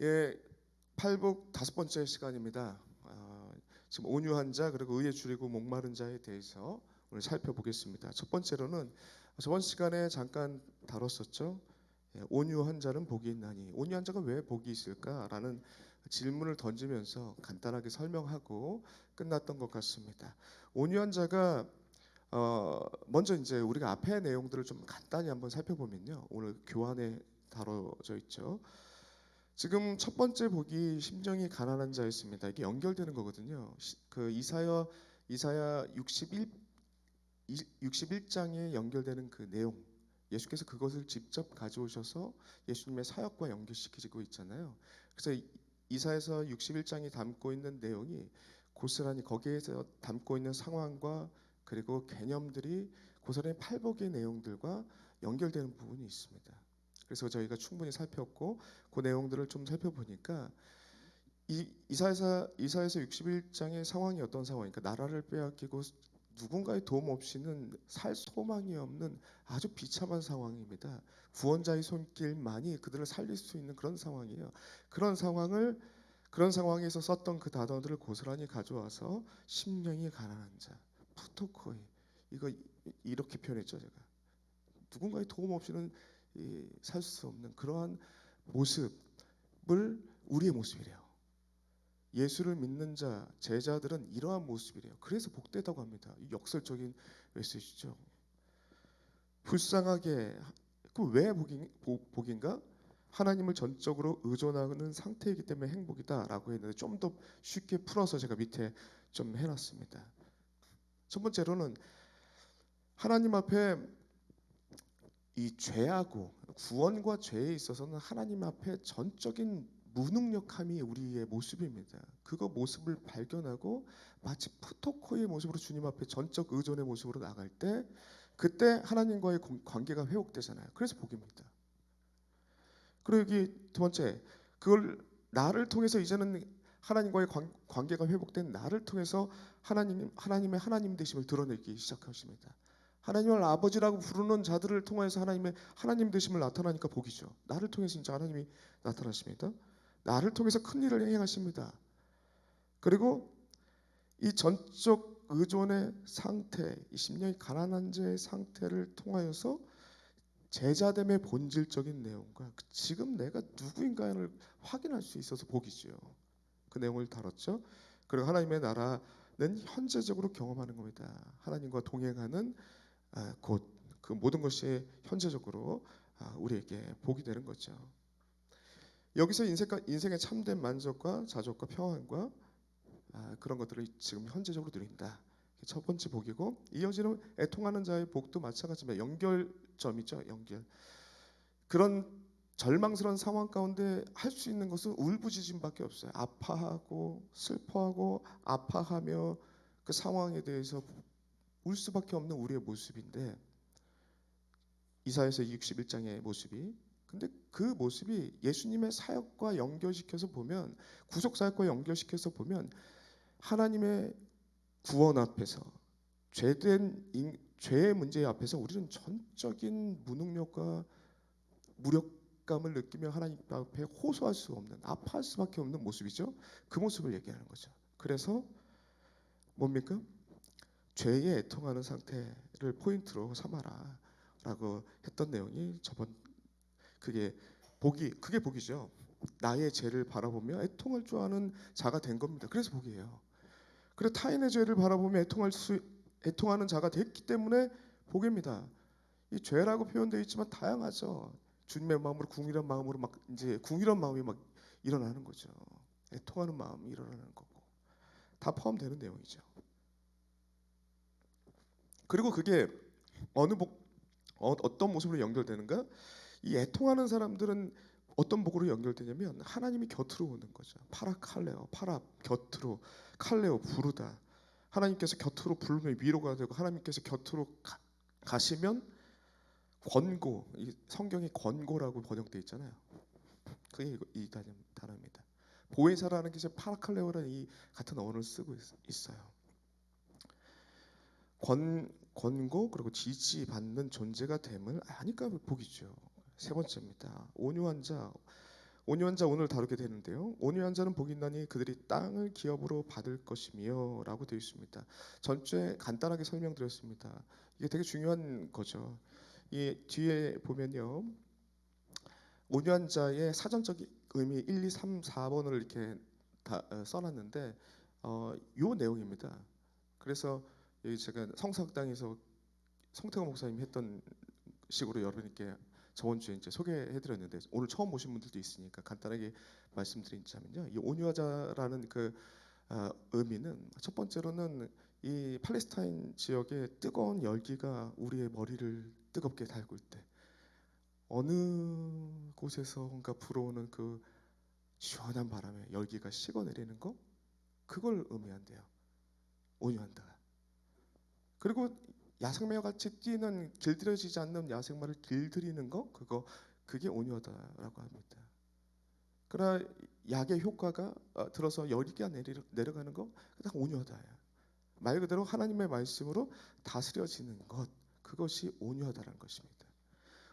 예, 팔복 5번째 시간입니다. 지금 온유한 자 그리고 의에 줄이고 목마른 자에 대해서 오늘 살펴보겠습니다. 첫 번째로는 저번 시간에 잠깐 다뤘었죠. 온유한 자는 복이 있나니, 온유한 자가 왜 복이 있을까라는 질문을 던지면서 간단하게 설명하고 끝났던 것 같습니다. 온유한 자가 먼저 이제 우리가 앞의 내용들을 좀 간단히 한번 살펴보면요, 오늘 교환에 다뤄져 있죠. 지금 첫 번째 복이 심령이 가난한 자였습니다. 이게 연결되는 거거든요. 그 이사야 61장에 연결되는 그 내용. 예수께서 그것을 직접 가져오셔서 예수님의 사역과 연결시키고 있잖아요. 그래서 이사야서 61장이 담고 있는 내용이 고스란히 거기에서 담고 있는 상황과 그리고 개념들이 고스란히 팔복의 내용들과 연결되는 부분이 있습니다. 그래서 저희가 충분히 살폈고 그 내용들을 좀 살펴보니까 이사야서 61장의 상황이 어떤 상황이니까 나라를 빼앗기고 누군가의 도움 없이는 살 소망이 없는 아주 비참한 상황입니다. 구원자의 손길만이 그들을 살릴 수 있는 그런 상황이에요. 그런 상황에서 썼던 그 단어들을 고스란히 가져와서 심령이 가난한 자, 푸토코이, 이거 이렇게 표현했죠. 제가 누군가의 도움 없이는 살 수 없는 그러한 모습을 우리의 모습이래요. 예수를 믿는 자, 제자들은 이러한 모습이래요. 그래서 복되다고 합니다. 역설적인 메시지죠. 불쌍하게, 왜 복인가? 하나님을 전적으로 의존하는 상태이기 때문에 행복이다라고 했는데 좀 더 쉽게 풀어서 제가 밑에 좀 해놨습니다. 첫 번째로는 하나님 앞에 이 죄하고 구원과 죄에 있어서는 하나님 앞에 전적인 무능력함이 우리의 모습입니다. 그거 모습을 발견하고 마치 푸토코의 모습으로 주님 앞에 전적 의존의 모습으로 나갈 때 그때 하나님과의 관계가 회복되잖아요. 그래서 복입니다. 그리고 여기 두 번째, 그걸 나를 통해서 이제는 하나님과의 관계가 회복된 나를 통해서 하나님의 하나님 되심을 드러내기 시작하십니다. 하나님을 아버지라고 부르는 자들을 통해서 하나님의 하나님 되심을 나타나니까 복이죠. 나를 통해서 진짜 하나님이 나타나십니다. 나를 통해서 큰 일을 행하십니다. 그리고 이 전적 의존의 상태, 이 심령이 가난한 자의 상태를 통하여서 제자됨의 본질적인 내용과 지금 내가 누구인가를 확인할 수 있어서 복이죠. 그 내용을 다뤘죠. 그리고 하나님의 나라는 현재적으로 경험하는 겁니다. 하나님과 동행하는 곧 그 모든 것이 현재적으로 우리에게 복이 되는 거죠. 여기서 인생의 참된 만족과 자족과 평안과 그런 것들을 지금 현재적으로 누린다. 첫 번째 복이고, 이어지는 애통하는 자의 복도 마찬가지입니다. 연결점이죠. 연결. 그런 절망스러운 상황 가운데 할 수 있는 것은 울부짖음밖에 없어요. 아파하고 슬퍼하고 아파하며 그 상황에 대해서 울 수밖에 없는 우리의 모습인데, 이사야서 61장의 모습이, 근데 그 모습이 예수님의 사역과 연결시켜서 보면, 구속 사역과 연결시켜서 보면 하나님의 구원 앞에서 죄의 문제 앞에서 우리는 전적인 무능력과 무력감을 느끼며 하나님 앞에 호소할 수 없는, 아파할 수밖에 없는 모습이죠. 그 모습을 얘기하는 거죠. 그래서 뭡니까? 죄에 애통하는 상태를 포인트로 삼아라 라고 했던 내용이 그게 복이죠. 나의 죄를 바라보며 애통할 줄 아는 자가 된 겁니다. 그래서 복이에요. 그래, 타인의 죄를 바라보며 애통하는 자가 됐기 때문에 복입니다. 이 죄라고 표현되어 있지만 다양하죠. 주님의 마음으로 궁일한 마음으로 막 이제 궁일한 마음이 막 일어나는 거죠. 애통하는 마음이 일어나는 거고 다 포함되는 내용이죠. 그리고 그게 어떤 모습으로 연결되는가? 이 애통하는 사람들은 어떤 복으로 연결되냐면 하나님이 곁으로 오는 거죠. 파라칼레오, 파라 곁으로, 칼레오 부르다. 하나님께서 곁으로 부르면 위로가 되고, 하나님께서 곁으로 가시면 권고, 이 성경에 권고라고 번역되어 있잖아요. 그게 이 단어입니다. 보혜사라는 게 파라칼레오라는 이 같은 언어를 쓰고 있어요. 권고 그리고 지지받는 존재가 됨을 아니까 복이죠. 세 번째입니다. 온유한 자. 온유한 자 오늘 다루게 되는데요. 온유한 자는 복이 있나니 그들이 땅을 기업으로 받을 것이며라고 되어 있습니다. 전주에 간단하게 설명드렸습니다. 이게 되게 중요한 거죠. 이 뒤에 보면요. 온유한 자의 사전적 의미 1, 2, 3, 4번을 이렇게 다 써놨는데 요 내용입니다. 그래서 여기 제가 성사학당에서 성태호 목사님이 했던 식으로 여러분께 저번 주에 이제 소개해드렸는데 오늘 처음 보신 분들도 있으니까 간단하게 말씀드리자면요. 이 온유하자라는 그 의미는 첫 번째로는 이 팔레스타인 지역의 뜨거운 열기가 우리의 머리를 뜨겁게 달굴 때 어느 곳에서인가 불어오는 그 시원한 바람에 열기가 식어내리는 거 그걸 의미한대요. 온유한다. 그리고 야생마와 같이 뛰는 길들여지지 않는 야생마를 길들이는 거 그게 온유하다라고 합니다. 그러나 약의 효과가 들어서 열기가 내려가는 거 다 온유하다. 말 그대로 하나님의 말씀으로 다스려지는 것 그것이 온유하다는 것입니다.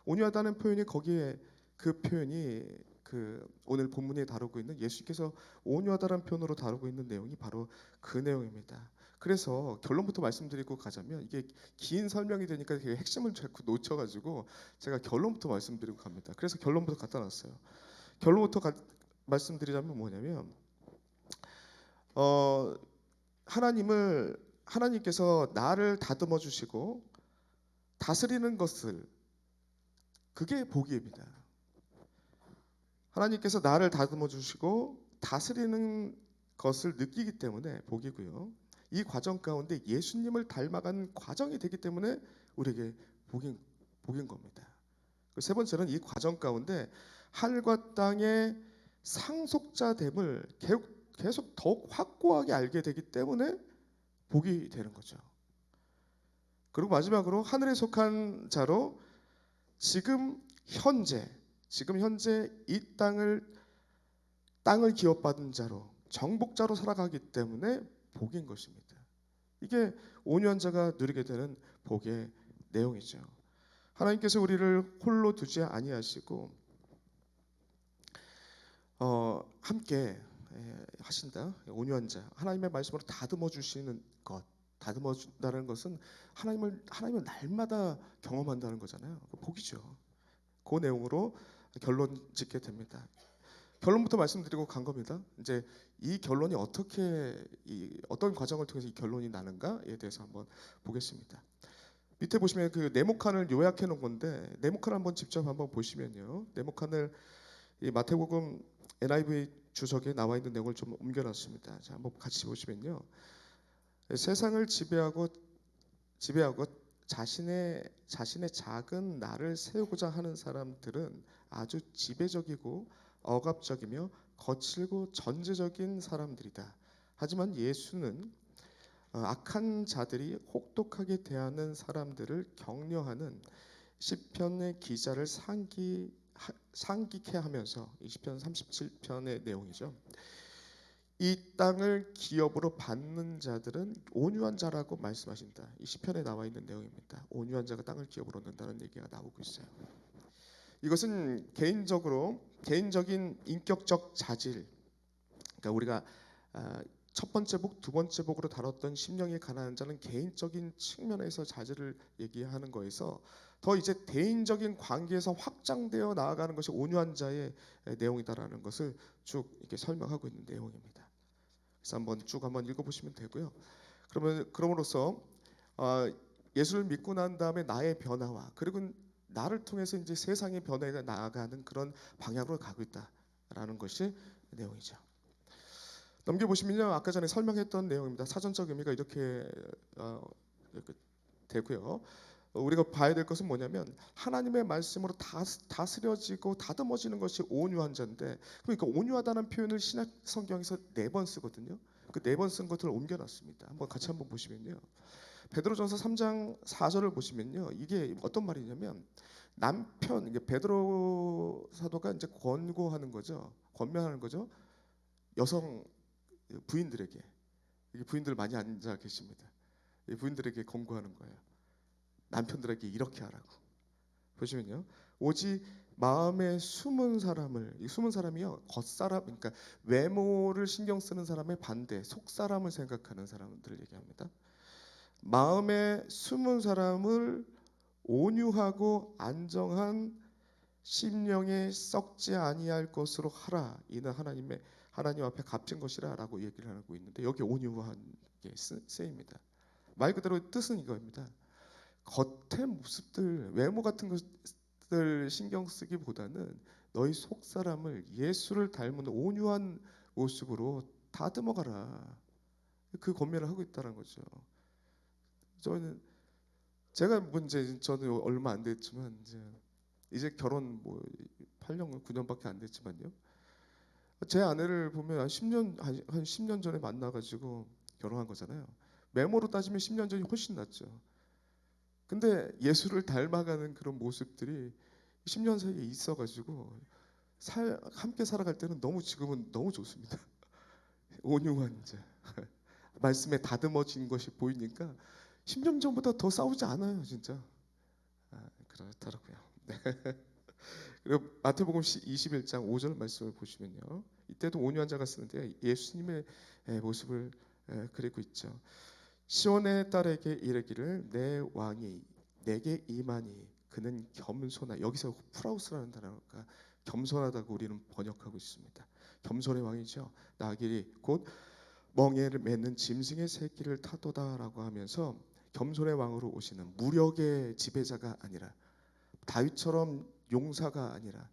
온유하다는 표현이 거기에 그 표현이 그 오늘 본문에 다루고 있는 예수께서 온유하다는 표현으로 다루고 있는 내용이 바로 그 내용입니다. 그래서 결론부터 말씀드리고 가자면 이게 긴 설명이 되니까 되게 핵심을 자꾸 놓쳐가지고 제가 결론부터 말씀드리고 갑니다. 그래서 결론부터 갖다 놨어요. 말씀드리자면 뭐냐면 하나님께서 나를 다듬어 주시고 다스리는 것을 그게 복입니다. 하나님께서 나를 다듬어 주시고 다스리는 것을 느끼기 때문에 복이고요. 이 과정 가운데 예수님을 닮아가는 과정이 되기 때문에 우리에게 복인 겁니다. 세 번째는 이 과정 가운데 하늘과 땅의 상속자됨을 계속 더욱 확고하게 알게 되기 때문에 복이 되는 거죠. 그리고 마지막으로 하늘에 속한 자로 지금 현재 이 땅을 기업받은 자로 정복자로 살아가기 때문에 복인 것입니다. 이게 온유한 자가 누리게 되는 복의 내용이죠. 하나님께서 우리를 홀로 두지 아니하시고 함께 하신다. 온유한 자 하나님의 말씀으로 다듬어 주시는 것 다듬어 준다는 것은 하나님을 날마다 경험한다는 거잖아요. 복이죠. 그 내용으로 결론 짓게 됩니다. 결론부터 말씀드리고 간 겁니다. 이제 이 결론이 어떤 과정을 통해서 이 결론이 나는가에 대해서 한번 보겠습니다. 밑에 보시면 그 네모칸을 요약해 놓은 건데 네모칸 한번 직접 한번 보시면요. 네모칸을 이 마태복음 NIV 주석에 나와 있는 내용을 좀 옮겨놨습니다. 자, 한번 같이 보시면요. 세상을 지배하고 자신의 작은 나를 세우고자 하는 사람들은 아주 지배적이고 억압적이며 거칠고 전제적인 사람들이다. 하지만 예수는 악한 자들이 혹독하게 대하는 사람들을 격려하는 시편의 기자를 상기케 하면서 이 시편 37편의 내용이죠. 이 땅을 기업으로 받는 자들은 온유한 자라고 말씀하신다. 이 시편에 나와 있는 내용입니다. 온유한 자가 땅을 기업으로 얻는다는 얘기가 나오고 있어요. 이것은 개인적인 인격적 자질. 그러니까 우리가 첫 번째 복, 두 번째 복으로 다뤘던 심령이 가난한 자는 개인적인 측면에서 자질을 얘기하는 거에서 더 이제 대인적인 관계에서 확장되어 나아가는 것이 온유한 자의 내용이다라는 것을 쭉 이렇게 설명하고 있는 내용입니다. 그래서 한번 읽어보시면 되고요. 그럼으로써 예수를 믿고 난 다음에 나의 변화와 그리고 나를 통해서 이제 세상의 변화가 나아가는 그런 방향으로 가고 있다라는 것이 내용이죠. 넘겨보시면요, 아까 전에 설명했던 내용입니다. 사전적 의미가 이렇게 되고요. 우리가 봐야 될 것은 뭐냐면 하나님의 말씀으로 다스려지고 다듬어지는 것이 온유한 자인데, 그러니까 온유하다는 표현을 신약 성경에서 4번 쓰거든요. 그 4번 쓴 것들을 옮겨놨습니다. 같이 한번 보시면요. 베드로전서 3장 4절을 보시면요, 이게 어떤 말이냐면 이게 베드로 사도가 이제 권면하는 거죠. 여성 부인들에게, 부인들 많이 앉아 계십니다. 부인들에게 권고하는 거예요. 남편들에게 이렇게 하라고. 보시면요, 오직 마음에 숨은 사람을, 이 숨은 사람이요, 겉사람, 그러니까 외모를 신경 쓰는 사람의 반대, 속사람을 생각하는 사람들을 얘기합니다. 마음에 숨은 사람을 온유하고 안정한 심령에 썩지 아니할 것으로 하라. 이는 하나님 앞에 값진 것이라라고 얘기를 하고 있는데, 여기 온유한 게 쓰입니다. 말 그대로 뜻은 이거입니다. 겉의 모습들, 외모 같은 것들 신경 쓰기보다는 너희 속 사람을 예수를 닮은 온유한 모습으로 다듬어가라. 그 권면을 하고 있다는 거죠. 저는 제가 문제 저는 얼마 안 됐지만 이제 결혼 뭐 8년 9년밖에 안 됐지만요. 제 아내를 보면 한 10년 전에 만나가지고 결혼한 거잖아요. 외모로 따지면 10년 전이 훨씬 낫죠. 근데 예수를 닮아가는 그런 모습들이 10년 사이에 있어가지고 함께 살아갈 때는 지금은 너무 좋습니다. 온유한 자, 말씀에 다듬어진 것이 보이니까 10년 전보다 더 싸우지 않아요, 진짜. 그렇더라고요. 그리고 마태복음 21장 5절 말씀을 보시면요, 이때도 온유한 자가 쓰는데 예수님의 모습을 그리고 있죠. 시온의 딸에게 이르기를 내 왕이 내게 임하니 그는 겸손하. 여기서 프라우스라는 단어가 겸손하다고 우리는 번역하고 있습니다. 겸손의 왕이죠. 나귀 곧 멍에를 맺는 짐승의 새끼를 타도다라고 하면서 겸손의 왕으로 오시는 무력의 지배자가 아니라 다윗처럼 용사가 아니라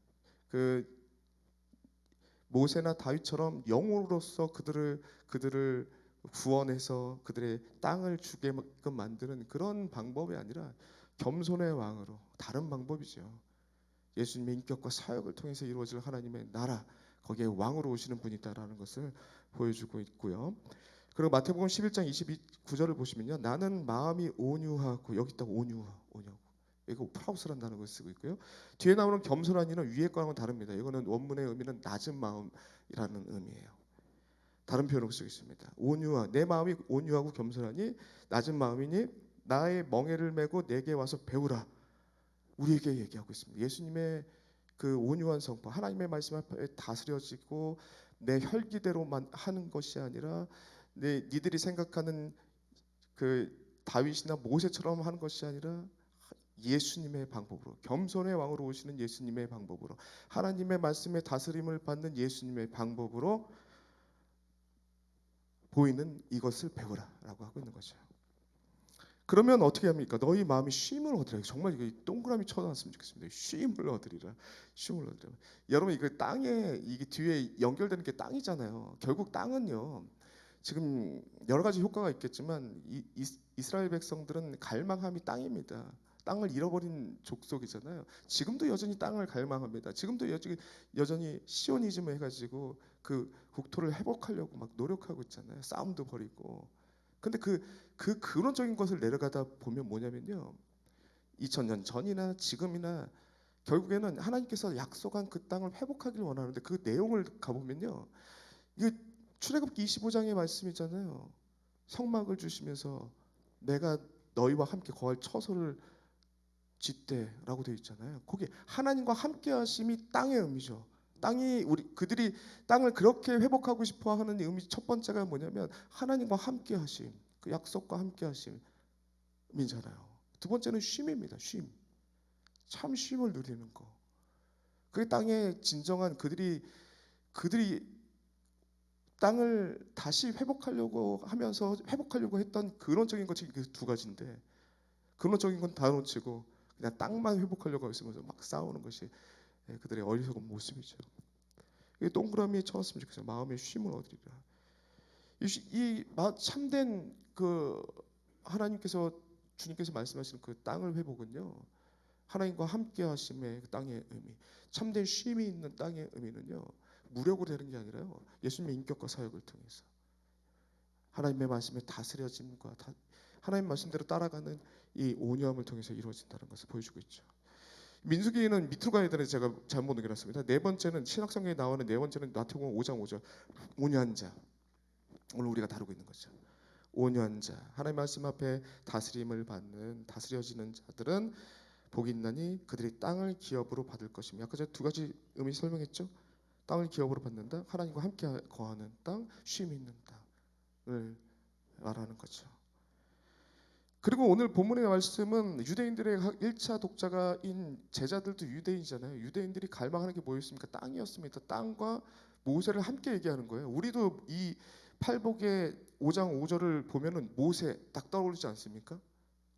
그 모세나 다윗처럼 영으로서 그들을 구원해서 그들의 땅을 주게끔 만드는 그런 방법이 아니라 겸손의 왕으로, 다른 방법이죠. 예수님의 인격과 사역을 통해서 이루어질 하나님의 나라, 거기에 왕으로 오시는 분이다라는 것을 보여주고 있고요. 그리고 마태복음 11장 29절을 보시면요, 나는 마음이 온유하고, 여기 있다 온유하고, 이거 프라우스라는 단어를 쓰고 있고요. 뒤에 나오는 겸손한 이는 위에 거랑은 다릅니다. 이거는 원문의 의미는 낮은 마음이라는 의미예요. 다른 표현으로 쓰고 있습니다. 내 마음이 온유하고 겸손하니 낮은 마음이니 나의 멍에를 메고 내게 와서 배우라. 우리에게 얘기하고 있습니다. 예수님의 그 온유한 성품, 하나님의 말씀 앞에 다스려지고 내 혈기대로만 하는 것이 아니라 니들이 생각하는 그 다윗이나 모세처럼 하는 것이 아니라 예수님의 방법으로, 겸손의 왕으로 오시는 예수님의 방법으로, 하나님의 말씀에 다스림을 받는 예수님의 방법으로 보이는 이것을 배우라라고 하고 있는 거죠. 그러면 어떻게 합니까? 너희 마음이 쉼을 얻으라. 정말 이거 동그라미 쳐놨으면 좋겠습니다. 쉼을 얻으리라. 쉼을 얻으리라. 여러분, 이거 땅에, 이게 뒤에 연결되는 게 땅이잖아요. 결국 땅은요, 지금 여러 가지 효과가 있겠지만 이스라엘 백성들은 갈망함이 땅입니다. 땅을 잃어버린 족속이잖아요. 지금도 여전히 땅을 갈망합니다. 지금도 여전히 시오니즘을 해가지고 그 국토를 회복하려고 막 노력하고 있잖아요. 싸움도 벌이고. 근데 그 근원적인 것을 내려가다 보면 뭐냐면요, 2000년 전이나 지금이나 결국에는 하나님께서 약속한 그 땅을 회복하기를 원하는데, 그 내용을 가보면요, 이거 출애굽기 25장의 말씀이잖아요. 성막을 주시면서 내가 너희와 함께 거할 처소를 짓대라고 되어 있잖아요. 거기 하나님과 함께 하심이 땅의 의미죠. 그들이 땅을 그렇게 회복하고 싶어 하는 의미, 첫 번째가 뭐냐면 하나님과 함께 하심, 그 약속과 함께 하심이잖아요. 두 번째는 쉼입니다. 참 쉼을 누리는 거. 그 땅의 진정한 그들이 땅을 다시 회복하려고 했던 근원적인 것이 그 두 가지인데, 근원적인 건 다 놓치고 그냥 땅만 회복하려고 했으면서 막 싸우는 것이 그들의 어리석은 모습이죠. 이게 동그라미에 쳐놨으면 좋겠어요. 마음의 쉼을 얻으리라. 참된 그 주님께서 말씀하시는 그 땅을 회복은요, 하나님과 함께 하심의 그 땅의 의미, 참된 쉼이 있는 땅의 의미는요, 무력으로 되는 게 아니라요, 예수님의 인격과 사역을 통해서 하나님의 말씀에 다스려짐과 하나님 말씀대로 따라가는 이 온유함을 통해서 이루어진다는 것을 보여주고 있죠. 민수기는 밑으로 가야 되는데 제가 잘못 넘겨놨습니다. 네 번째는 신약성경에 나오는 네 번째는 마태복음 5장 5절, 온유한 자. 오늘 우리가 다루고 있는 거죠. 온유한 자, 하나님 말씀 앞에 다스림을 받는, 다스려지는 자들은 복이 있나니 그들이 땅을 기업으로 받을 것이며, 아까 제가 두 가지 의미 설명했죠. 땅을 기업으로 받는다, 하나님과 함께 거하는 땅, 쉼이 있는 땅을 말하는 거죠. 그리고 오늘 본문의 말씀은 유대인들의 1차 독자가인 제자들도 유대인이잖아요. 유대인들이 갈망하는 게 뭐였습니까? 땅이었습니다. 땅과 모세를 함께 얘기하는 거예요. 우리도 이 팔복의 5장 5절을 보면은 모세 딱 떠오르지 않습니까?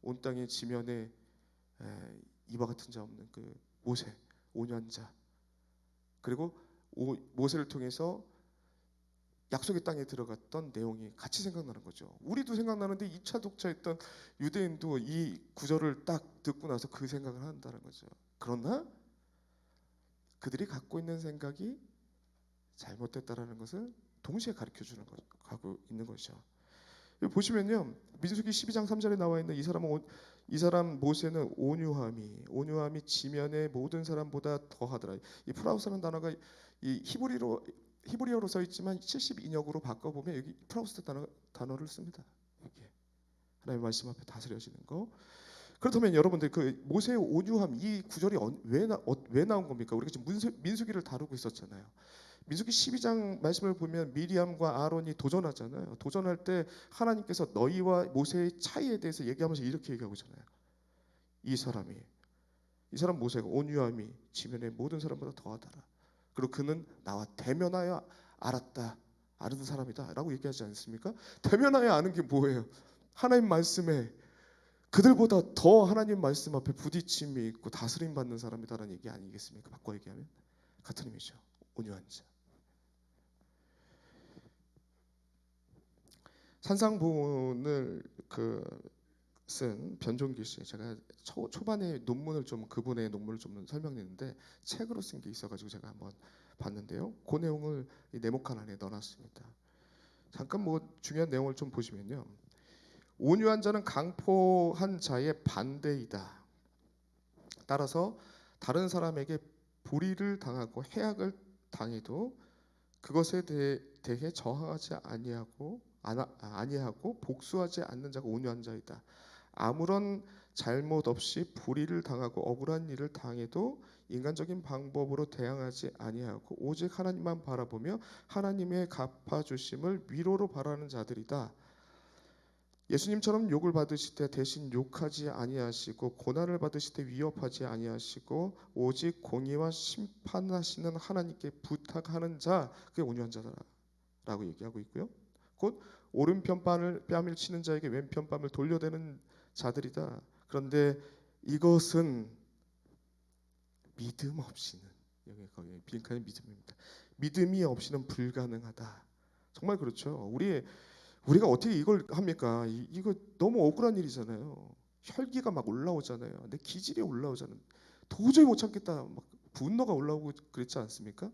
온 땅의 지면에 이와 같은 자 없는 그 모세, 온유한 자. 그리고 모세를 통해서 약속의 땅에 들어갔던 내용이 같이 생각나는 거죠. 우리도 생각나는데 2차 독자였던 유대인도 이 구절을 딱 듣고 나서 그 생각을 한다는 거죠. 그러나 그들이 갖고 있는 생각이 잘못됐다라는 것을 동시에 가르쳐 주는 거 하고 있는 것이죠. 여기 보시면요, 민수기 12장 3절에 나와 있는 이 사람 모세는 온유함이 지면의 모든 사람보다 더하더라. 이 프라우스라는 단어가 이 히브리어로 써 있지만 72역으로 바꿔보면 여기 프라우스 단어를 씁니다. 여기에 하나님의 말씀 앞에 다스려지는 거. 그렇다면 여러분들 그 모세의 온유함, 이 구절이 왜 나온 겁니까? 우리가 지금 민수기를 다루고 있었잖아요. 민수기 12장 말씀을 보면 미리암과 아론이 도전하잖아요. 도전할 때 하나님께서 너희와 모세의 차이에 대해서 얘기하면서 이렇게 얘기하고 있잖아요. 이 사람 모세가 온유함이 지면의 모든 사람보다 더하더라. 그리고 그는 나와 대면하여 아는 사람이다 라고 얘기하지 않습니까? 대면하여 아는 게 뭐예요? 하나님 말씀에 그들보다 더 하나님 말씀 앞에 부딪힘이 있고 다스림 받는 사람이다라는 얘기 아니겠습니까? 바꿔 얘기하면 같은 의미죠. 온유한 자. 산상본을 쓴 변종기 씨, 제가 초반에 논문을 좀 그분의 논문을 좀 설명했는데 책으로 쓴 게 있어가지고 제가 한번 봤는데요. 그 내용을 이 네모칸 안에 넣어놨습니다. 잠깐 중요한 내용을 좀 보시면요. 온유한 자는 강포한 자의 반대이다. 따라서 다른 사람에게 불의를 당하고 해악을 당해도 그것에 대해 저항하지 아니하고 복수하지 않는 자가 온유한 자이다. 아무런 잘못 없이 불의를 당하고 억울한 일을 당해도 인간적인 방법으로 대항하지 아니하고 오직 하나님만 바라보며 하나님의 갚아주심을 위로로 바라는 자들이다. 예수님처럼 욕을 받으실 때 대신 욕하지 아니하시고 고난을 받으실 때 위협하지 아니하시고 오직 공의와 심판하시는 하나님께 부탁하는 자, 그게 온유한 자다라고 얘기하고 있고요. 곧 오른편 뺨을 치는 자에게 왼편 뺨을 돌려대는 자들이다. 그런데 이것은 믿음 없이는, 여기 거기 빈칸의 믿음입니다. 믿음이 없이는 불가능하다. 정말 그렇죠. 우리가 어떻게 이걸 합니까? 이거 너무 억울한 일이잖아요. 혈기가 막 올라오잖아요. 내 기질이 올라오잖아요. 도저히 못 참겠다. 막 분노가 올라오고 그랬지 않습니까?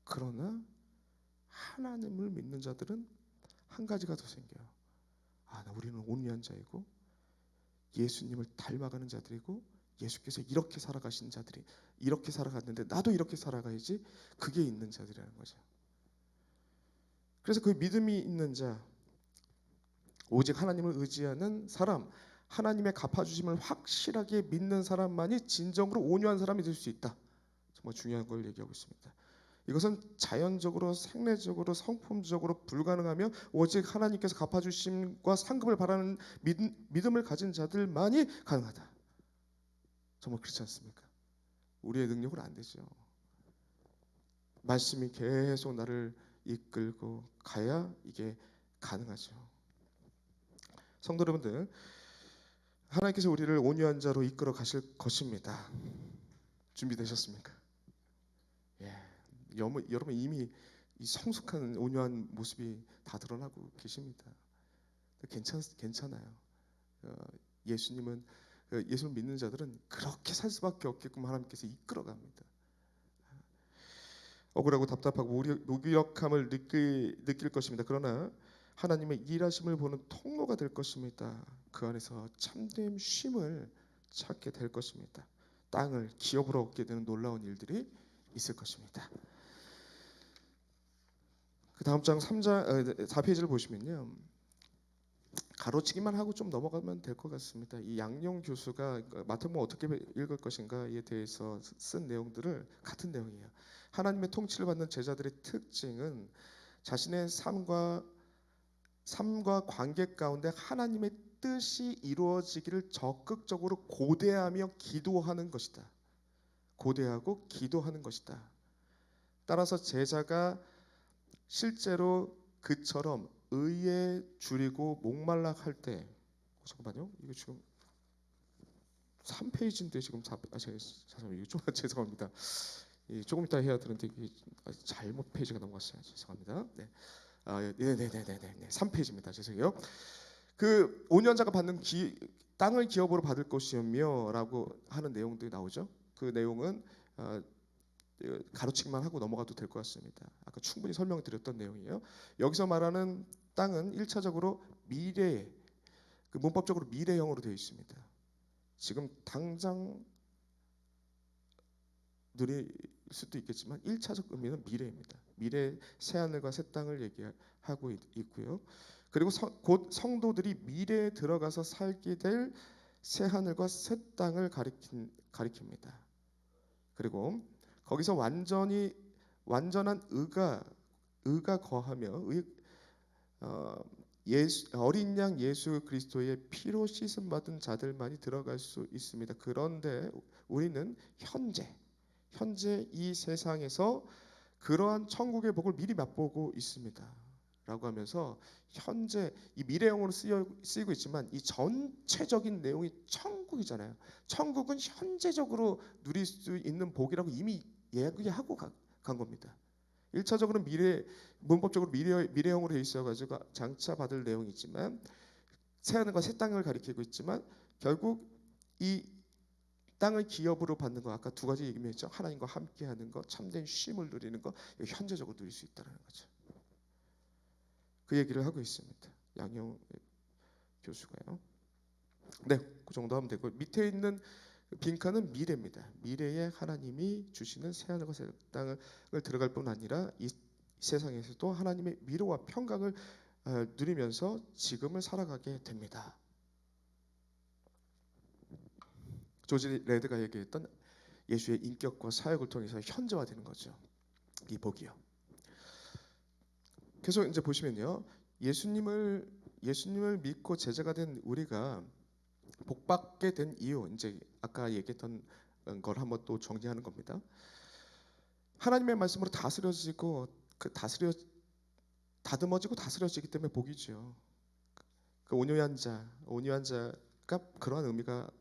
그러나 하나님을 믿는 자들은 한 가지가 더 생겨요. 우리는 온유한 자이고 예수님을 닮아가는 자들이고 예수께서 이렇게 살아가신 자들이 이렇게 살아갔는데 나도 이렇게 살아가야지. 그게 있는 자들이라는 거죠. 그래서 그 믿음이 있는 자, 오직 하나님을 의지하는 사람, 하나님의 갚아주심을 확실하게 믿는 사람만이 진정으로 온유한 사람이 될 수 있다. 정말 중요한 걸 얘기하고 있습니다. 이것은 자연적으로, 생리적으로, 성품적으로 불가능하며 오직 하나님께서 갚아주심과 상급을 바라는 믿음을 가진 자들만이 가능하다. 정말 그렇지 않습니까? 우리의 능력은 안 되죠. 말씀이 계속 나를 이끌고 가야 이게 가능하죠. 성도 여러분들, 하나님께서 우리를 온유한 자로 이끌어 가실 것입니다. 준비되셨습니까? 예. 여러분 이미 이 성숙한 온유한 모습이 다 드러나고 계십니다. 괜찮아요. 예수님을 믿는 자들은 그렇게 살 수밖에 없게끔 하나님께서 이끌어갑니다. 억울하고 답답하고 무기력함을 느낄 것입니다. 그러나 하나님의 일하심을 보는 통로가 될 것입니다. 그 안에서 참된 쉼을 찾게 될 것입니다. 땅을 기업으로 얻게 되는 놀라운 일들이 있을 것입니다. 그 다음 장 4페이지를 보시면요. 가로치기만 하고 좀 넘어가면 될 것 같습니다. 이 양용 교수가 마태복음 어떻게 읽을 것인가에 대해서 쓴 내용들을 같은 내용이에요. 하나님의 통치를 받는 제자들의 특징은 자신의 삶과 관계 가운데 하나님의 뜻이 이루어지기를 적극적으로 고대하며 기도하는 것이다. 고대하고 기도하는 것이다. 따라서 제자가 실제로 그처럼 의에 줄이고 목말라 할 때, 잠깐만요. 이거 지금 3페이지인데 지금 이거 좀 죄송합니다. 조금 이따 해야 되는데 잘못 페이지가 넘어갔어요. 죄송합니다. 네. 네네네네네. 3페이지입니다. 죄송해요. 그 5년자가 받는 땅을 기업으로 받을 것이며라고 하는 내용들이 나오죠. 그 내용은 가로치기만 하고 넘어가도 될 것 같습니다. 아까 충분히 설명드렸던 내용이에요. 여기서 말하는 땅은 1차적으로 미래, 그 문법적으로 미래형으로 되어 있습니다. 지금 당장 누릴 수도 있겠지만 1차적 의미는 미래입니다. 미래 새하늘과 새 땅을 얘기하고 있고요. 그리고 곧 성도들이 미래에 들어가서 살게 될 새하늘과 새 땅을 가리킵니다. 그리고 거기서 완전한 의가 거하며 어린 양 예수 그리스도의 피로 씻음 받은 자들만이 들어갈 수 있습니다. 그런데 우리는 현재 이 세상에서 그러한 천국의 복을 미리 맛보고 있습니다. 라고 하면서 현재 이 미래형으로 쓰이고 있지만 이 전체적인 내용이 천국이잖아요. 천국은 현재적으로 누릴 수 있는 복이라고 이미 얘기하고 간 겁니다. 1차적으로 문법적으로 미래형으로 되어 있어가지고 장차 받을 내용이지만 새하늘과 새 땅을 가리키고 있지만 결국 이 땅을 기업으로 받는 거 아까 두 가지 얘기했죠. 하나님과 함께하는 거, 참된 쉼을 누리는 거, 현재적으로 누릴 수 있다는 거죠. 그 얘기를 하고 있습니다. 양용 교수가요. 네, 그 정도 하면 되고 밑에 있는 빈칸은 미래입니다. 미래에 하나님이 주시는 새하늘과 새 땅을 들어갈 뿐 아니라 이 세상에서도 하나님의 위로와 평강을 누리면서 지금을 살아가게 됩니다. 조지 레드가 얘기했던 예수의 인격과 사역을 통해서 현재화되는 거죠. 이 복이요. 계속 이제 보시면요, 예수님을 믿고 제자가 된 우리가 복받게 된 이유, 이제 아까 얘기했던 걸 한번 또 정리하는 겁니다. 하나님의 말씀으로 다듬어지고 다스려지기 때문에 복이죠. 그 온유한 자가 그러한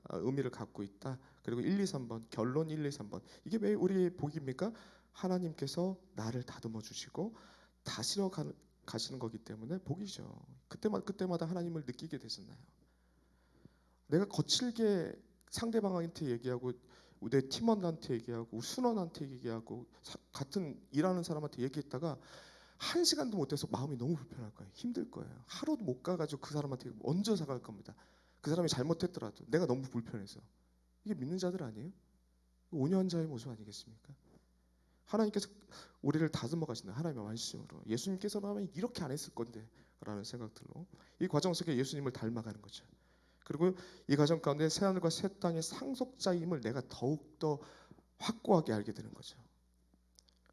의미를 갖고 있다. 그리고 1, 2, 3번 결론 1, 2, 3번 이게 왜 우리의 복입니까? 하나님께서 나를 다듬어 주시고 다스려 가시는 거기 때문에 복이죠. 그때마다 하나님을 느끼게 되잖아요. 내가 거칠게 상대방한테 얘기하고 내 팀원한테 얘기하고 순원한테 얘기하고 같은 일하는 사람한테 얘기했다가 1시간도 못 돼서 마음이 너무 불편할 거예요. 힘들 거예요. 하루도 못 가가지고 그 사람한테 먼저 사갈 겁니다. 그 사람이 잘못했더라도 내가 너무 불편해서. 이게 믿는 자들 아니에요? 온유한 자의 모습 아니겠습니까? 하나님께서 우리를 다듬어 가신다. 하나님의 말씀으로. 예수님께서는 이렇게 안 했을 건데 라는 생각들로 이 과정 속에 예수님을 닮아가는 거죠. 그리고 이 과정 가운데 새하늘과 새 땅의 상속자임을 내가 더욱더 확고하게 알게 되는 거죠.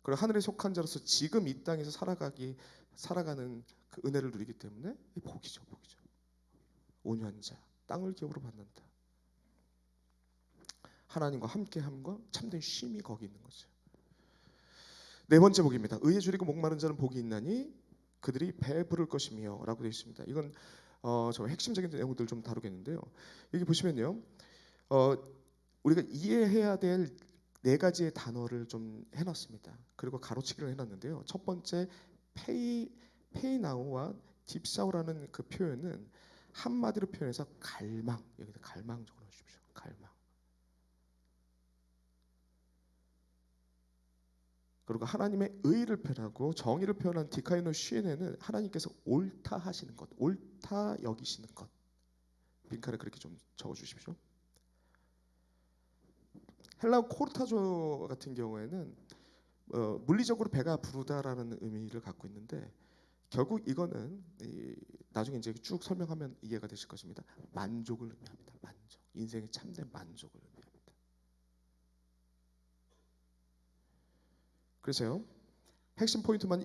그리고 하늘에 속한 자로서 지금 이 땅에서 살아가는 그 은혜를 누리기 때문에 복이죠. 온유한 자, 땅을 기업으로 받는다. 하나님과 함께함과 참된 쉼이 거기 있는 거죠. 네 번째 복입니다. 의에 줄이고 목마른 자는 복이 있나니 그들이 배 부를 것이며 라고 되어 있습니다. 이건 좀 핵심적인 내용들 좀 다루겠는데요. 여기 보시면요, 우리가 이해해야 될 4가지의 단어를 좀 해놨습니다. 그리고 가로치기를 해놨는데요. 첫 번째 페이나우와 딥사우라는 그 표현은 한마디로 표현해서 갈망, 여기다 갈망 적어놓으십시오. 갈망. 그리고 하나님의 의를 표현하고 정의를 표현한 디카이노 시에네는 하나님께서 옳다 하시는 것, 옳다 여기시는 것. 빈칸에 그렇게 좀 적어주십시오. 헬라어 코르타조 같은 경우에는 물리적으로 배가 부르다라는 의미를 갖고 있는데 결국 이거는 나중에 이제 쭉 설명하면 이해가 되실 것입니다. 만족을 의미합니다. 만족. 인생의 참된 만족을 의미합니다. 그래서요. 핵심 포인트만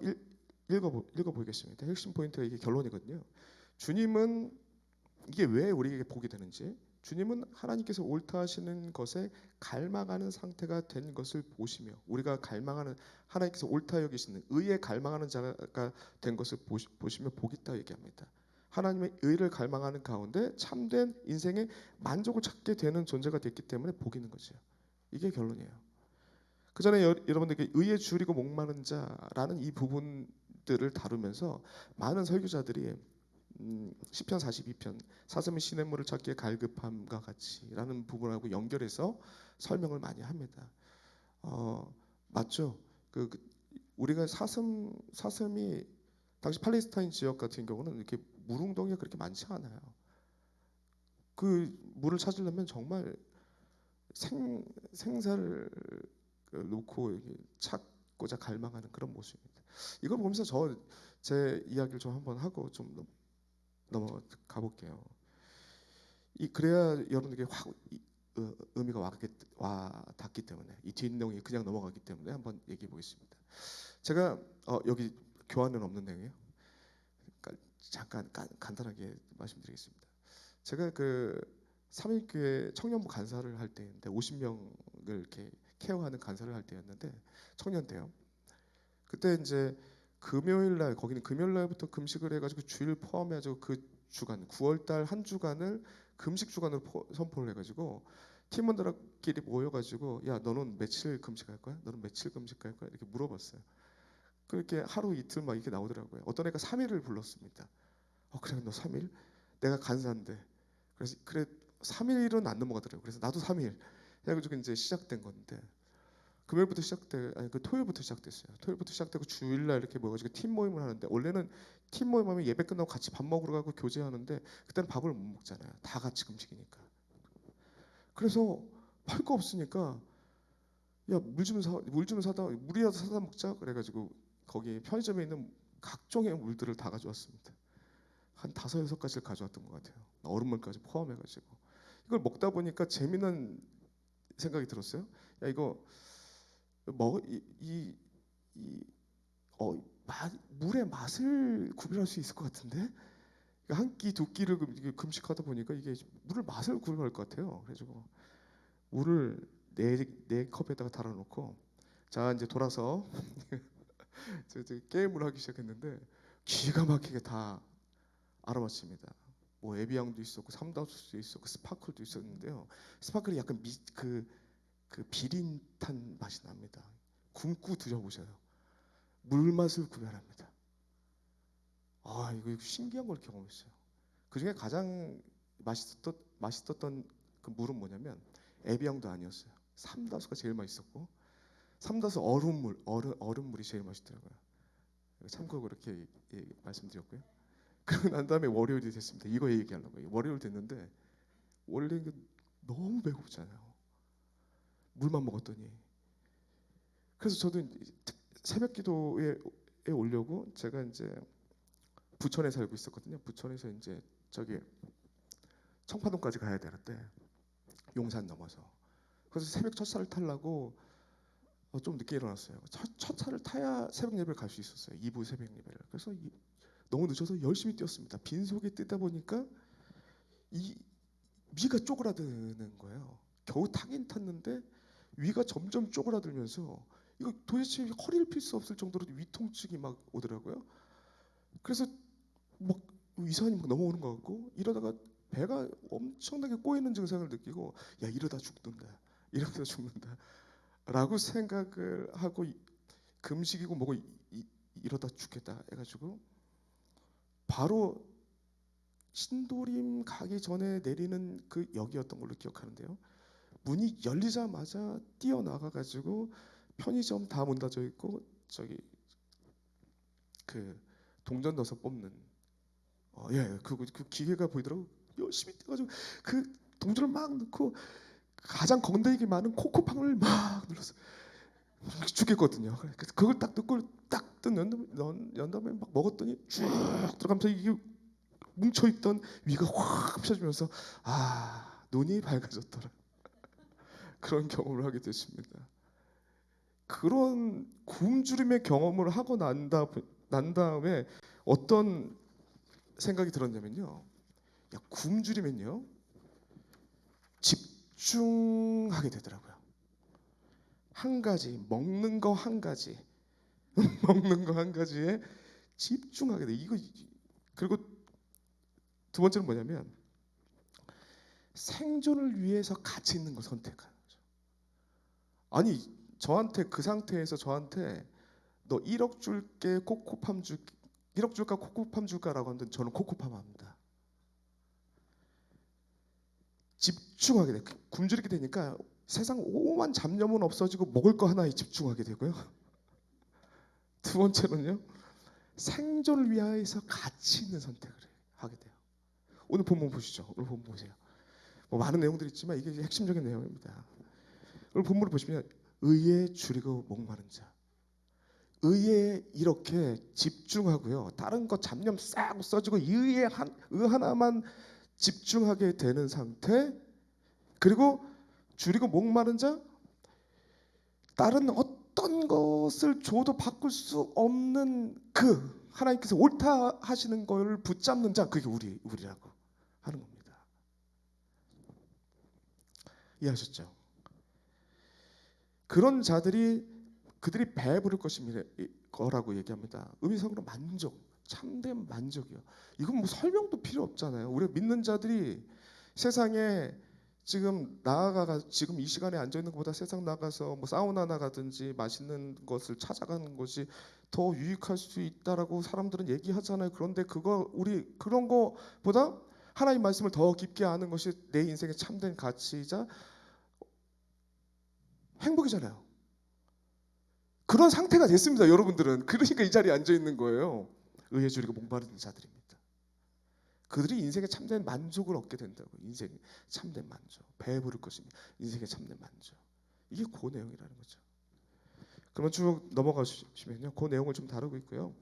읽어보겠습니다. 핵심 포인트가 이게 결론이거든요. 주님은 이게 왜 우리에게 복이 되는지, 주님은 하나님께서 옳다 하시는 것에 갈망하는 상태가 된 것을 보시며, 우리가 갈망하는, 하나님께서 옳다 여기시는 의에 갈망하는 자가 된 것을 보시며 복이 있다 얘기합니다. 하나님의 의를 갈망하는 가운데 참된 인생의 만족을 찾게 되는 존재가 됐기 때문에 복이 있는 거죠. 이게 결론이에요. 그 전에 여러분들께 의에 줄이고 목마른 자라는 이 부분들을 다루면서 많은 설교자들이 시편 42편 사슴이 시냇물을 찾기에 갈급함과 같이라는 부분하고 연결해서 설명을 많이 합니다. 맞죠? 우리가 사슴이 당시 팔레스타인 지역 같은 경우는 이렇게 물웅덩이가 그렇게 많지 않아요. 그 물을 찾으려면 정말 생사를 놓고 이렇게 찾고자 갈망하는 그런 모습입니다. 이걸 보면서 제 이야기를 좀 한번 하고 좀 넘어가 볼게요. 그래야 여러분에게 확 의미가 와 닿기 때문에, 이 뒷내용이 그냥 넘어가기 때문에 한번 얘기해 보겠습니다. 제가 여기 교환은 없는 내용이에요. 그러니까 잠깐 간단하게 말씀드리겠습니다. 제가 그 3.1교회 청년부 간사를 할 때인데 50명을 이렇게 케어하는 간사를 할 때였는데 청년 때요. 그때 이제 금요일 날, 거기는 금요일 날부터 금식을 해가지고 주일 포함해가지고 그 주간 9월달 한 주간을 금식 주간으로 선포를 해가지고 팀원들끼리 모여가지고, 야 너는 며칠 금식할 거야? 너는 며칠 금식할 거야? 이렇게 물어봤어요. 그렇게 하루 이틀 막 이렇게 나오더라고요. 어떤 애가 3일을 불렀습니다. 그래 너 3일? 내가 간사인데. 그래서 그래 3일은 안 넘어가더라고요. 그래서 나도 3일 해가지고 이제 시작된 건데, 금요일부터 토요일부터 시작됐어요. 토요일부터 시작되고 주일날 이렇게 모여가지고 팀 모임을 하는데, 원래는 팀 모임하면 예배 끝나고 같이 밥 먹으러 가고 교제하는데 그때는 밥을 못 먹잖아요. 다 같이 금식이니까. 그래서 팔 거 없으니까 야 물 좀 사다, 물이라도 사다 먹자 그래가지고 거기 편의점에 있는 각종의 물들을 다 가져왔습니다. 한 5-6가지를 가져왔던 것 같아요. 얼음물까지 포함해가지고. 이걸 먹다 보니까 재미난 생각이 들었어요. 야 이거 물의 맛을 구별할 수 있을 것 같은데, 한 끼 두 끼를 금식하다 보니까 이게 물을 맛을 구별할 것 같아요. 그래가지고 물을 네 컵에다가 달아놓고, 자 이제 돌아서 게임을 하기 시작했는데 기가 막히게 다 알아맞힙니다. 뭐 에비앙도 있었고 삼다수도 있었고 스파클도 있었는데요. 스파클이 약간 그 비린탄 맛이 납니다. 굶고 드셔보셔요. 물 맛을 구별합니다. 이거 신기한 걸 경험했어요. 그 중에 가장 맛있었던 그 물은 뭐냐면 에비앙도 아니었어요. 삼다수가 제일 맛있었고, 삼다수 얼음물이 제일 맛있더라고요. 참고로 그렇게 말씀드렸고요. 그러고 난 다음에 월요일이 됐습니다. 이거 얘기하려고요. 월요일 됐는데 원래 너무 배고프잖아요. 물만 먹었더니. 그래서 저도 새벽 기도에 오려고, 제가 이제 부천에 살고 있었거든요. 부천에서 이제 저기 청파동까지 가야 되는데 용산 넘어서, 그래서 새벽 첫 차를 타려고 좀 늦게 일어났어요. 첫 차를 타야 새벽 예배를 갈 수 있었어요. 2부 새벽 예배를. 그래서 너무 늦어서 열심히 뛰었습니다. 빈속에 뛰다 보니까 이 위가 쪼그라드는 거예요. 겨우 타긴 탔는데 위가 점점 쪼그라들면서 이거 도대체 허리를 필 수 없을 정도로 위통증이 막 오더라고요. 그래서 막 이상하게 막 넘어오는 것 같고, 이러다가 배가 엄청나게 꼬이는 증상을 느끼고, 야 이러다 죽는다 라고 생각을 하고, 금식이고 뭐고 이러다 죽겠다 해가지고 바로 신도림 가기 전에 내리는 그 역이었던 걸로 기억하는데요. 문이 열리자마자 뛰어나가가지고 편의점 다 문 닫혀 있고 저기 그 동전 넣어서 뽑는 그 기계가 보이더라고. 열심히 뛰어가지고 그 동전을 막 넣고 가장 건더기 많은 코코팡을 막 눌러서 죽겠거든요. 그걸 딱 넣고 딱 가득 연 다음에 막 먹었더니 쭉 들어가면서 이게 뭉쳐있던 위가 확 펴지면서 눈이 밝아졌더라. 그런 경험을 하게 됐습니다. 그런 굶주림의 경험을 하고 난 다음에 어떤 생각이 들었냐면요. 굶주리면요 집중하게 되더라고요. 한 가지 먹는 거 한 가지 먹는 거 한 가지에 집중하게 돼. 이거 그리고 두 번째는 뭐냐면 생존을 위해서 가치 있는 걸 선택하는 거죠. 아니 저한테 그 상태에서 저한테 너 1억 줄게 코코팜 줄 1억 줄까 코코팜 줄까라고 하는데 저는 코코팜 합니다. 집중하게 돼. 굶주리게 되니까 세상 오만 잡념은 없어지고 먹을 거 하나에 집중하게 되고요. 두 번째는요. 생존을 위해서 가치 있는 선택을 하게 돼요. 오늘 본문 보시죠. 오늘 본문 보세요. 뭐 많은 내용들이 있지만 이게 핵심적인 내용입니다. 오늘 본문을 보시면 의에 줄이고 목마른 자. 의에 이렇게 집중하고요. 다른 거 잡념 싹 써지고 의 하나만 집중하게 되는 상태. 그리고 줄이고 목마른 자. 다른 어떤 것을 줘도 바꿀 수 없는 그 하나님께서 옳다 하시는 걸 붙잡는 자. 그게 우리라고 하는 겁니다. 이해하셨죠? 그런 자들이 그들이 배부를 거라고 얘기합니다. 의미상으로 만족, 참된 만족이요. 이건 뭐 설명도 필요 없잖아요. 우리가 믿는 자들이 세상에 지금 지금 이 시간에 앉아 있는 것보다 세상 나가서 뭐 사우나 나가든지 맛있는 것을 찾아가는 것이 더 유익할 수 있다라고 사람들은 얘기하잖아요. 그런데 우리 그런 거보다 하나님 말씀을 더 깊게 아는 것이 내 인생의 참된 가치이자 행복이잖아요. 그런 상태가 됐습니다, 여러분들은. 그러니까 이 자리에 앉아 있는 거예요. 의에 줄이고 목마른 자들입니다. 그들이 인생의 참된 만족을 얻게 된다고. 인생의 참된 만족. 배부를 것입니다. 인생의 참된 만족. 이게 그 내용이라는 거죠. 그러면 쭉 넘어가시면요, 그 내용을 좀 다루고 있고요.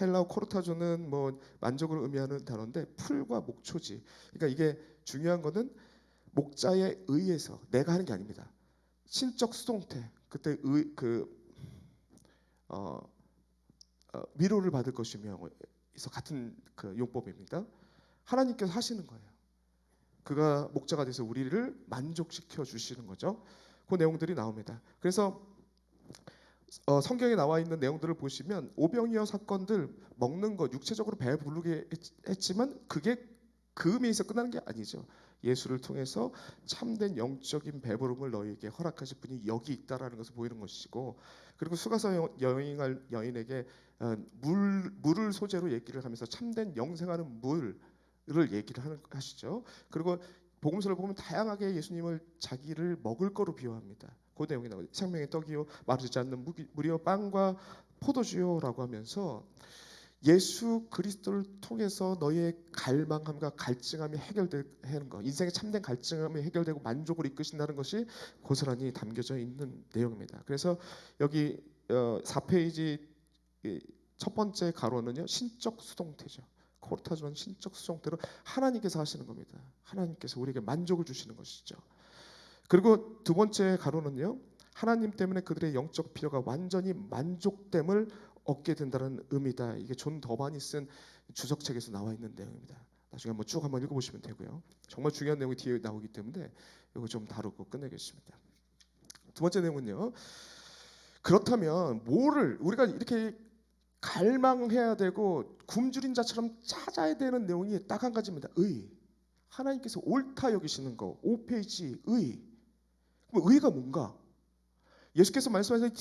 헬라어 코르타조는 뭐 만족을 의미하는 단어인데 풀과 목초지. 그러니까 이게 중요한 거는 목자에 의해서 내가 하는 게 아닙니다. 신적 수동태. 그때 위로를 받을 것이며 그래서 같은 그 용법입니다. 하나님께서 하시는 거예요. 그가 목자가 돼서 우리를 만족시켜 주시는 거죠. 그 내용들이 나옵니다. 그래서 성경에 나와 있는 내용들을 보시면 오병이어 사건들 먹는 것 육체적으로 배부르게 했지만 그게 그 의미에서 끝나는 게 아니죠. 예수를 통해서 참된 영적인 배부름을 너희에게 허락하실 분이 여기 있다라는 것을 보이는 것이고, 그리고 수가서 여행할 여인에게 물을 소재로 얘기를 하면서 참된 영생하는 물을 얘기를 하시죠. 그리고 복음서를 보면 다양하게 예수님을 자기를 먹을 거로 비유합니다. 그 내용이 나오죠. 생명의 떡이요 마르지 않는 물이요 빵과 포도주요라고 하면서 예수 그리스도를 통해서 너의 갈망함과 갈증함이 해결되는 것, 인생의 참된 갈증함이 해결되고 만족을 이끄신다는 것이 고스란히 담겨져 있는 내용입니다. 그래서 여기 4페이지 첫 번째 가로는요, 신적 수동태죠. 코르타조는 신적 수동태로 하나님께서 하시는 겁니다. 하나님께서 우리에게 만족을 주시는 것이죠. 그리고 두 번째 가로는요, 하나님 때문에 그들의 영적 필요가 완전히 만족됨을 얻게 된다는 의미다. 이게 존 더반이 쓴 주석책에서 나와 있는 내용입니다. 나중에 한번 쭉 한번 읽어보시면 되고요. 정말 중요한 내용이 뒤에 나오기 때문에 이거 좀 다루고 끝내겠습니다. 두 번째 내용은요, 그렇다면 뭐를 우리가 이렇게 갈망해야 되고 굶주린 자처럼 찾아야 되는 내용이 딱 한 가지입니다. 의. 하나님께서 옳다 여기시는 거. 5페이지 의. 그럼 의가 뭔가? 예수께서 말씀하신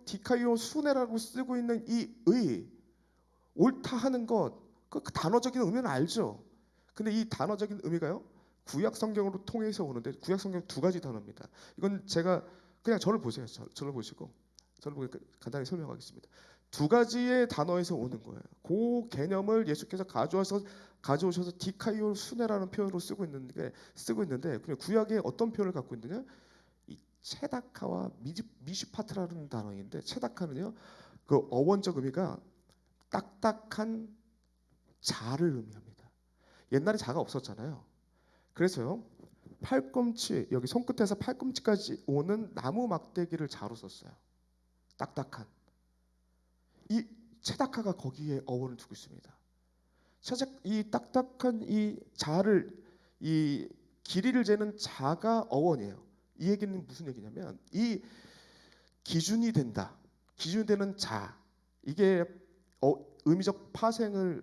디카이오 수네라고 쓰고 있는 이 의, 옳다 하는 것, 그 단어적인 의미는 알죠. 근데 이 단어적인 의미가요, 구약 성경으로 통해서 오는데 구약 성경 두 가지 단어입니다. 이건 제가 그냥 저를 보세요. 저를 보시고 저를 보고 간단히 설명하겠습니다. 두 가지의 단어에서 오는 거예요. 그 개념을 예수께서 가져오셔서 디카이오 수네라는 표현으로 쓰고 있는데 그냥 구약에 어떤 표현을 갖고 있느냐? 이 체다카와 미시파트라는 단어인데, 체다카는요 그 어원적 의미가 딱딱한 자를 의미합니다. 옛날에 자가 없었잖아요. 그래서요, 팔꿈치, 여기 손끝에서 팔꿈치까지 오는 나무 막대기를 자로 썼어요. 딱딱한. 이 체다카가 거기에 어원을 두고 있습니다. 이 딱딱한 이 자를, 이 길이를 재는 자가 어원이에요. 이 얘기는 무슨 얘기냐면, 이 기준이 된다, 기준이 되는 자, 이게 의미적 파생을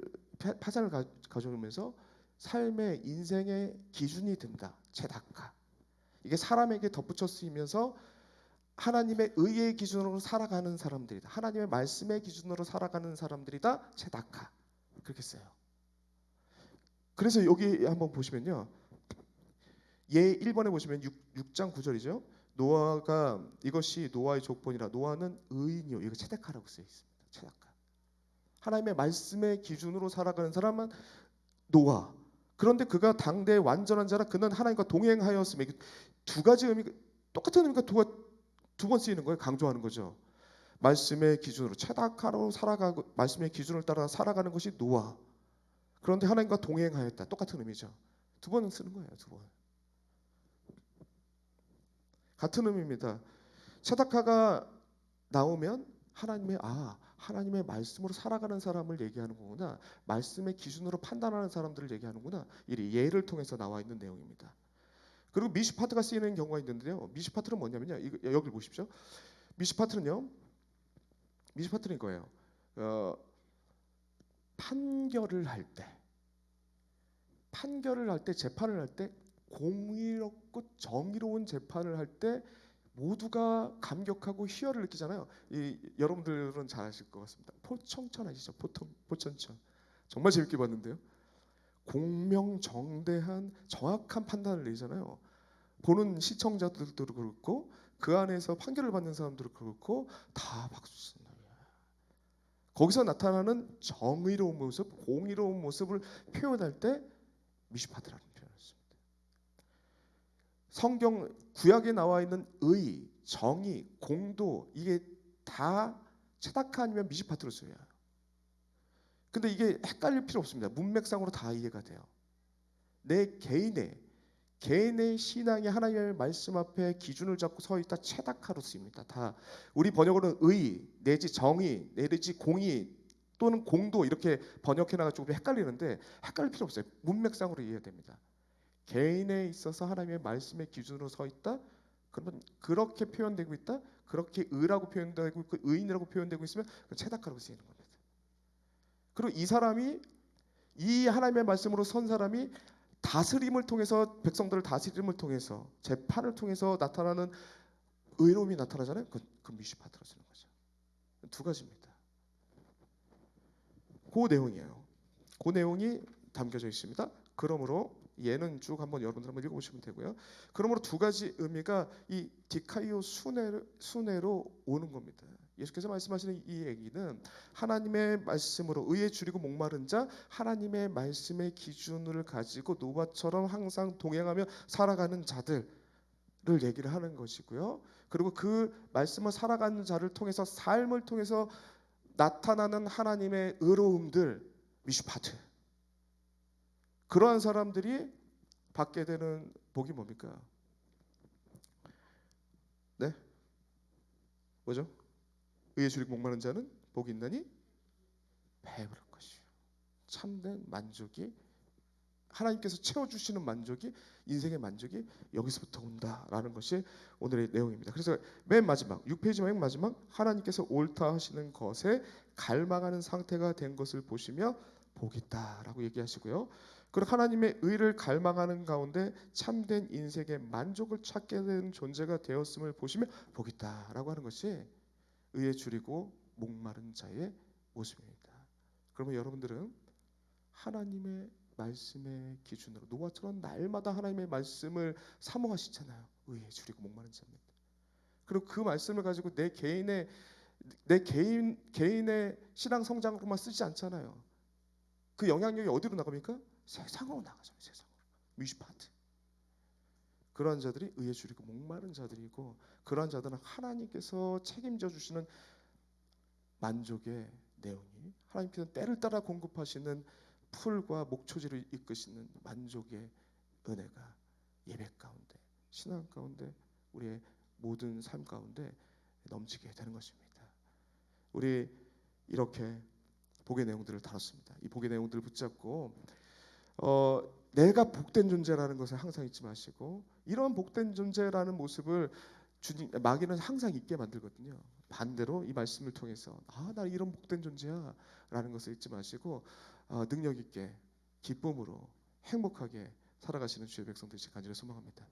가져오면서 삶의 인생의 기준이 된다. 체다카. 이게 사람에게 덧붙여 쓰이면서 하나님의 의의 기준으로 살아가는 사람들이다. 하나님의 말씀의 기준으로 살아가는 사람들이다. 체다카. 그렇게 써요. 그래서 여기 한번 보시면요, 예 1번에 보시면 6장 9절이죠. 노아가, 이것이 노아의 족본이라, 노아는 의인이요. 이거 체다카라고 쓰여 있습니다. 체다카. 하나님의 말씀의 기준으로 살아가는 사람은 노아. 그런데 그가 당대의 완전한 자라, 그는 하나님과 동행하였으며, 두 가지 의미가, 똑같은 의미가 두 번 쓰이는 거예요. 강조하는 거죠. 말씀의 기준으로 체다카로 살아가고 말씀의 기준을 따라 살아가는 것이 노아. 그런데 하나님과 동행하였다. 똑같은 의미죠. 두 번은 쓰는 거예요. 두 번. 같은 의미입니다. 체다카가 나오면 하나님의 말씀으로 살아가는 사람을 얘기하는 거구나. 말씀의 기준으로 판단하는 사람들을 얘기하는구나. 이 예를 통해서 나와 있는 내용입니다. 그리고 미슈파트가 쓰이는 경우가 있는데요. 미슈파트는 뭐냐면요. 여기 보십시오. 미슈파트는 이거예요. 판결을 할 때, 재판을 할 때, 공의롭고 정의로운 재판을 할 때 모두가 감격하고 희열을 느끼잖아요. 여러분들은 잘 아실 것 같습니다. 포청천 아시죠? 포청천. 정말 재밌게 봤는데요. 공명정대한 정확한 판단을 내잖아요. 보는 시청자들도 그렇고 그 안에서 판결을 받는 사람들도 그렇고 다 박수 치는 거예요. 거기서 나타나는 정의로운 모습, 공의로운 모습을 표현할 때 미슈파트라는 표현을 씁니다. 성경 구약에 나와 있는 의, 정의, 공도, 이게 다 체다카 아니면 미슈파트로 쓰여요. 근데 이게 헷갈릴 필요 없습니다. 문맥상으로 다 이해가 돼요. 내 개인의 신앙이 하나님의 말씀 앞에 기준을 잡고 서 있다. 체다카로 쓰입니다. 다 우리 번역으로는 의 내지 정의 내지 공의 또는 공도 이렇게 번역해나가 조금 헷갈리는데, 헷갈릴 필요 없어요. 문맥상으로 이해됩니다. 개인에 있어서 하나님의 말씀의 기준으로 서 있다. 그러면 그렇게 표현되고 있다. 그렇게 의라고 표현되고 있고 의인이라고 표현되고 있으면 체다카라고 쓰이는 겁니다. 그리고 이 하나님의 말씀으로 선 사람이 다스림을 통해서, 백성들을 다스림을 통해서, 재판을 통해서 나타나는 의로움이 나타나잖아요. 그 미슈파트로 쓰는 거죠. 두 가지입니다. 그 내용이에요. 그 내용이 담겨져 있습니다. 그러므로 얘는 쭉 한번 여러분들 한번 읽어보시면 되고요. 그러므로 두 가지 의미가 이 디카이오 순회로 오는 겁니다. 예수께서 말씀하시는 이 얘기는 하나님의 말씀으로 의에 줄이고 목마른 자, 하나님의 말씀의 기준을 가지고 노바처럼 항상 동행하며 살아가는 자들을 얘기를 하는 것이고요. 그리고 그 말씀을 살아가는 자를 통해서, 삶을 통해서 나타나는 하나님의 의로움들, 미슈파트. 그러한 사람들이 받게 되는 복이 뭡니까? 네? 뭐죠? 의에 줄이고 목마른 자는 복이 있나니 배부를 것이요. 참된 만족이, 하나님께서 채워주시는 만족이, 인생의 만족이 여기서부터 온다라는 것이 오늘의 내용입니다. 그래서 맨 마지막 6페이지 맨 마지막, 하나님께서 옳다 하시는 것에 갈망하는 상태가 된 것을 보시며 복이 있다라고 얘기하시고요. 그리고 하나님의 의를 갈망하는 가운데 참된 인생의 만족을 찾게 되는 존재가 되었음을 보시며 복이 있다라고 하는 것이 의에 줄이고 목마른 자의 모습입니다. 그러면 여러분들은 하나님의 말씀의 기준으로 노아처럼 날마다 하나님의 말씀을 사모하시잖아요. 의에 줄이고 목마른 자입니다. 그리고 그 말씀을 가지고 내 개인의 신앙 성장으로만 쓰지 않잖아요. 그 영향력이 어디로 나갑니까? 세상으로 나가죠. 세상으로. 미슈파트. 그러한 자들이 의에 줄이고 목마른 자들이고, 그러한 자들은 하나님께서 책임져 주시는 만족의 내용이 하나님께서 때를 따라 공급하시는 풀과 목초지를 이끄시는 만족의 은혜가 예배 가운데, 신앙 가운데, 우리의 모든 삶 가운데 넘치게 되는 것입니다. 우리 이렇게 복의 내용들을 다뤘습니다. 이 복의 내용들을 붙잡고 내가 복된 존재라는 것을 항상 잊지 마시고, 이런 복된 존재라는 모습을 주님, 마귀는 항상 잊게 만들거든요. 반대로 이 말씀을 통해서 나 이런 복된 존재야 라는 것을 잊지 마시고 능력 있게 기쁨으로 행복하게 살아가시는 주의 백성들이 간절히 소망합니다.